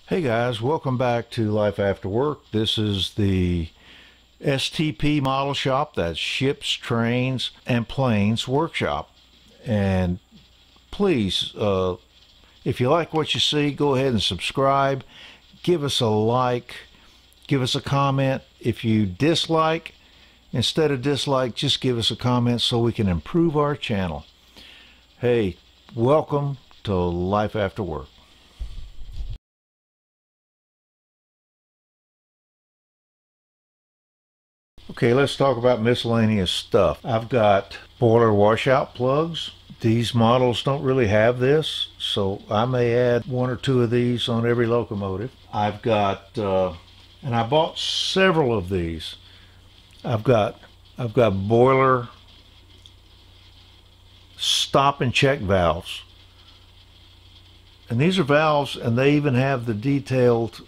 Hey guys, welcome back to Life After Work. This is the STP model shop. That's Ships, Trains, and Planes Workshop. And please, if you like what you see, go ahead and subscribe. Give us a like. Give us a comment. If you dislike, instead of dislike, just give us a comment so we can improve our channel. Hey, welcome to Life After Work. Okay, let's talk about miscellaneous stuff. I've got boiler washout plugs. These models don't really have this, so I may add one or two of these on every locomotive. I've got, and I bought several of these. I've got boiler stop and check valves. And these are valves, and they even have the detailed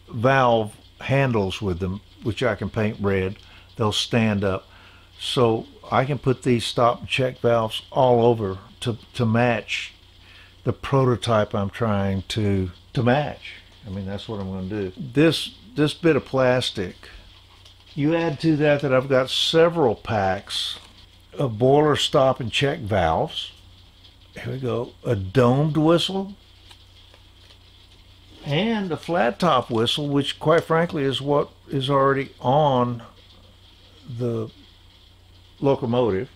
valve handles with them, which I can paint red. They'll stand up. So I can put these stop and check valves all over to match the prototype I'm trying to match. I mean, that's what I'm going to do. This bit of plastic, you add to that I've got several packs of boiler stop and check valves. Here we go. A domed whistle and a flat top whistle, which quite frankly is what is already on the locomotive,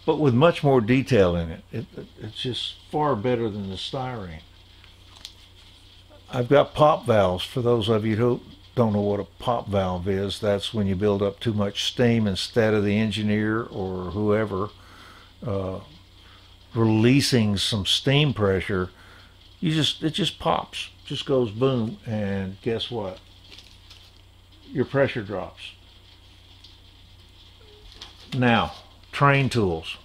but with much more detail in it. It's just far better than the styrene. I've got pop valves. For those of you who don't know what a pop valve is, that's when you build up too much steam instead of the engineer or whoever releasing some steam pressure. It just pops, just goes boom, and guess what? Your pressure drops. Now, train tools.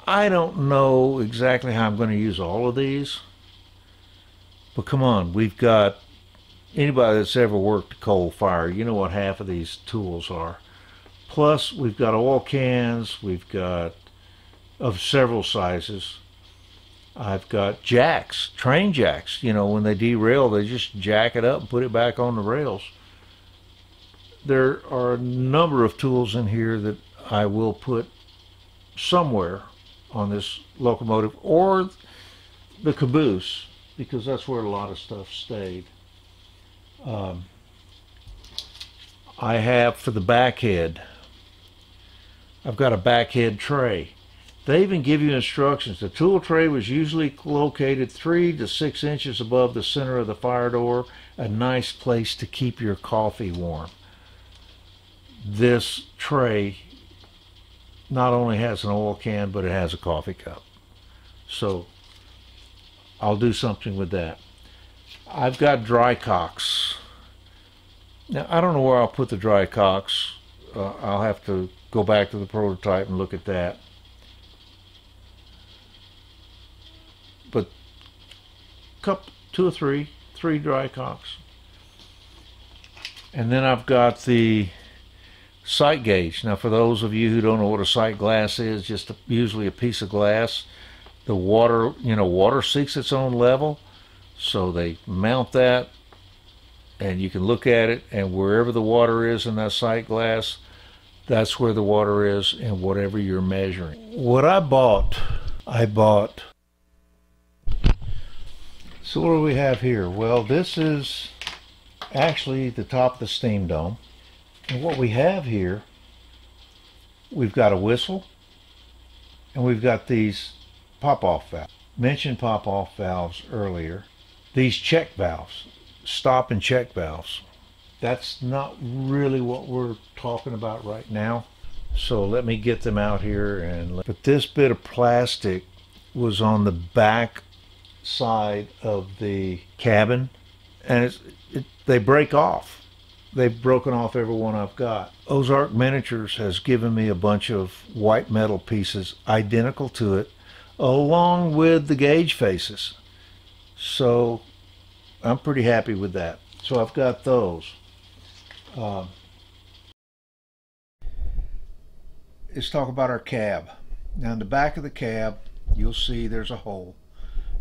I don't know exactly how I'm going to use all of these, but come on, we've got, anybody that's ever worked a coal fire, you know what half of these tools are. Plus, we've got oil cans, we've got of several sizes. I've got jacks, train jacks. You know, when they derail, they just jack it up and put it back on the rails. There are a number of tools in here that I will put somewhere on this locomotive or the caboose, because that's where a lot of stuff stayed. I have, for the backhead, I've got a backhead tray. They even give you instructions. The tool tray was usually located 3 to 6 inches above the center of the fire door, a nice place to keep your coffee warm. This tray not only has an oil can, but it has a coffee cup. So I'll do something with that. I've got dry cocks. Now, I don't know where I'll put the dry cocks. I'll have to go back to the prototype and look at that. But two or three dry cocks. And then I've got the sight gauge. Now, for those of you who don't know what a sight glass is, just usually a piece of glass. The water, water seeks its own level, so they mount that, and you can look at it, and wherever the water is in that sight glass, that's where the water is in whatever you're measuring. What I bought. So what do we have here? Well, this is actually the top of the steam dome. And what we have here, we've got a whistle, and we've got these pop-off valves. Mentioned pop-off valves earlier. These check valves, stop and check valves. That's not really what we're talking about right now. So let me get them out here. But this bit of plastic was on the back side of the cabin, and they break off. They've broken off every one I've got. Ozark Miniatures has given me a bunch of white metal pieces identical to it, along with the gauge faces. So I'm pretty happy with that. So I've got those. Let's talk about our cab. Now in the back of the cab, you'll see there's a hole,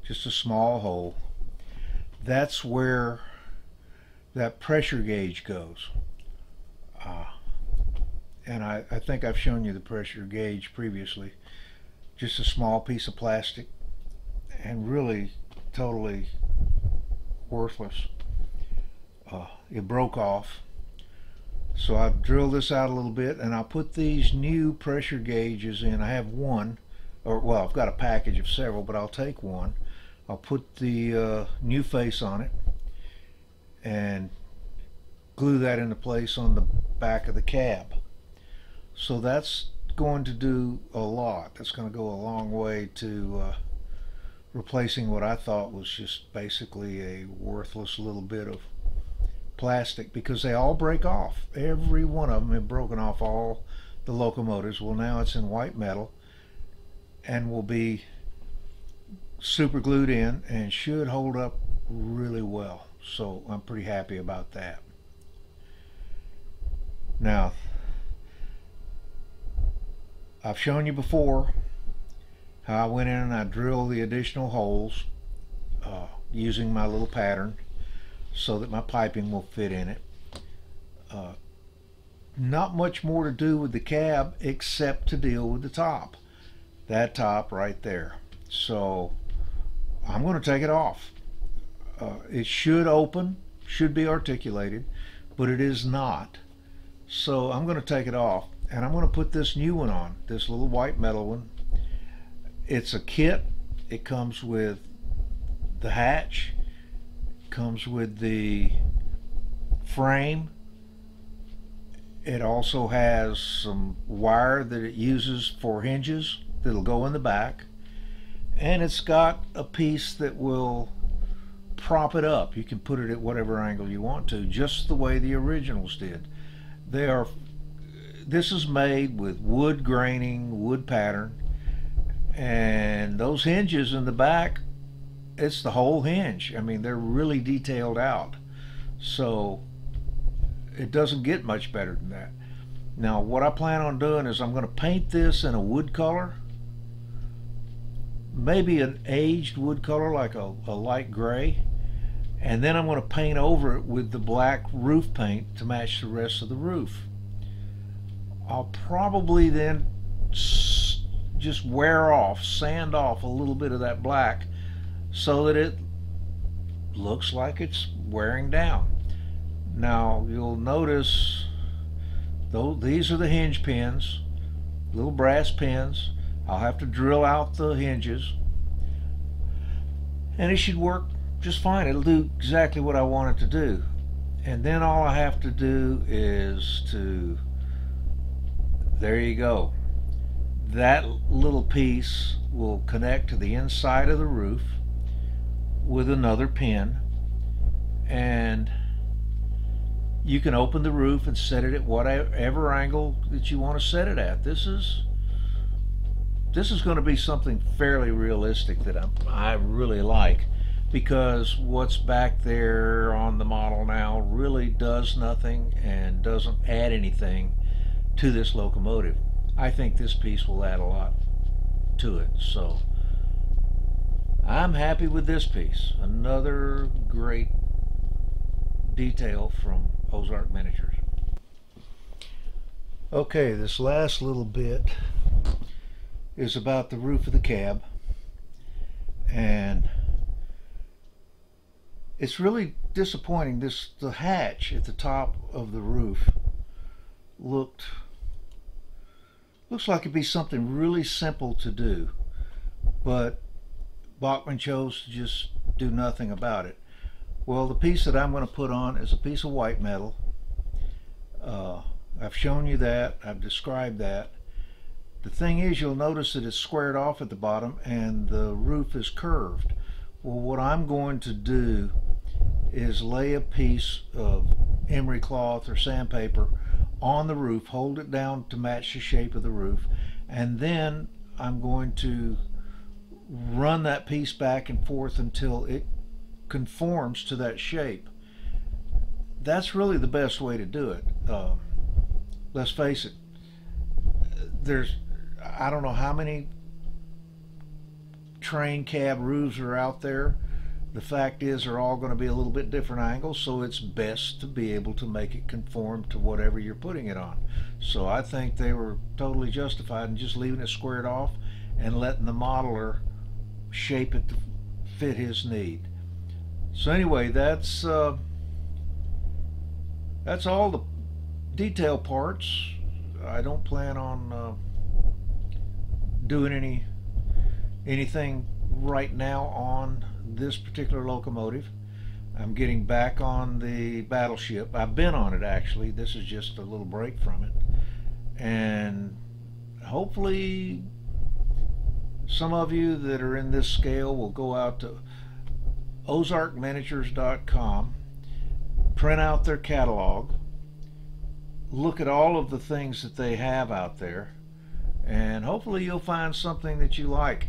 just a small hole. that's where that pressure gauge goes. And I think I've shown you the pressure gauge previously. Just a small piece of plastic and really totally worthless. It broke off. So I've drilled this out a little bit, and I'll put these new pressure gauges in. I have one, or well, I've got a package of several, but I'll take one. I'll put the new face on it and glue that into place on the back of the cab. So that's going to do a lot. That's going to go a long way to replacing what I thought was just basically a worthless little bit of plastic, because they all break off. Every one of them have broken off, all the locomotives. Well, now it's in white metal and will be super glued in and should hold up really well. So I'm pretty happy about that. Now, I've shown you before how I went in and I drilled the additional holes using my little pattern so that my piping will fit in it. Not much more to do with the cab except to deal with the top. That top right there. So I'm going to take it off. It should open, should be articulated, but it is not. So I'm going to take it off, and I'm going to put this new one on, this little white metal one. It's a kit. It comes with the hatch, comes with the frame. It also has some wire that it uses for hinges that'll go in the back, and it's got a piece that will prop it up. You can put it at whatever angle you want to, just the way the originals did. This is made with wood graining, wood pattern, and those hinges in the back, it's the whole hinge. I mean, they're really detailed out. So it doesn't get much better than that. Now, what I plan on doing is I'm going to paint this in a wood color, maybe an aged wood color like a light gray, and then I'm going to paint over it with the black roof paint to match the rest of the roof. I'll probably then just sand off a little bit of that black so that it looks like it's wearing down. Now you'll notice, though, these are the hinge pins, little brass pins. I'll have to drill out the hinges, and it should work just fine. It'll do exactly what I want it to do. And then all I have to do is there you go. That little piece will connect to the inside of the roof with another pin, and you can open the roof and set it at whatever angle that you want to set it at. This is going to be something fairly realistic that I really like, because what's back there on the model now really does nothing and doesn't add anything to this locomotive. I think this piece will add a lot to it. So I'm happy with this piece. Another great detail from Ozark Miniatures. Okay, this last little bit is about the roof of the cab, and it's really disappointing. The hatch at the top of the roof looks like it'd be something really simple to do, but Bachmann chose to just do nothing about it. Well, the piece that I'm going to put on is a piece of white metal. I've shown you that, I've described that. The thing is, you'll notice that it's squared off at the bottom and the roof is curved. Well, what I'm going to do is lay a piece of emery cloth or sandpaper on the roof, hold it down to match the shape of the roof, and then I'm going to run that piece back and forth until it conforms to that shape. That's really the best way to do it. Let's face it, I don't know how many train cab roofs are out there The fact is they're all going to be a little bit different angles, so it's best to be able to make it conform to whatever you're putting it on. So I think they were totally justified in just leaving it squared off and letting the modeler shape it to fit his need. So anyway, that's all the detail parts. I don't plan on doing anything right now on this particular locomotive. I'm getting back on the battleship. I've been on it actually. This is just a little break from it. And hopefully some of you that are in this scale will go out to ozarkminiatures.com, print out their catalog, look at all of the things that they have out there, and hopefully you'll find something that you like.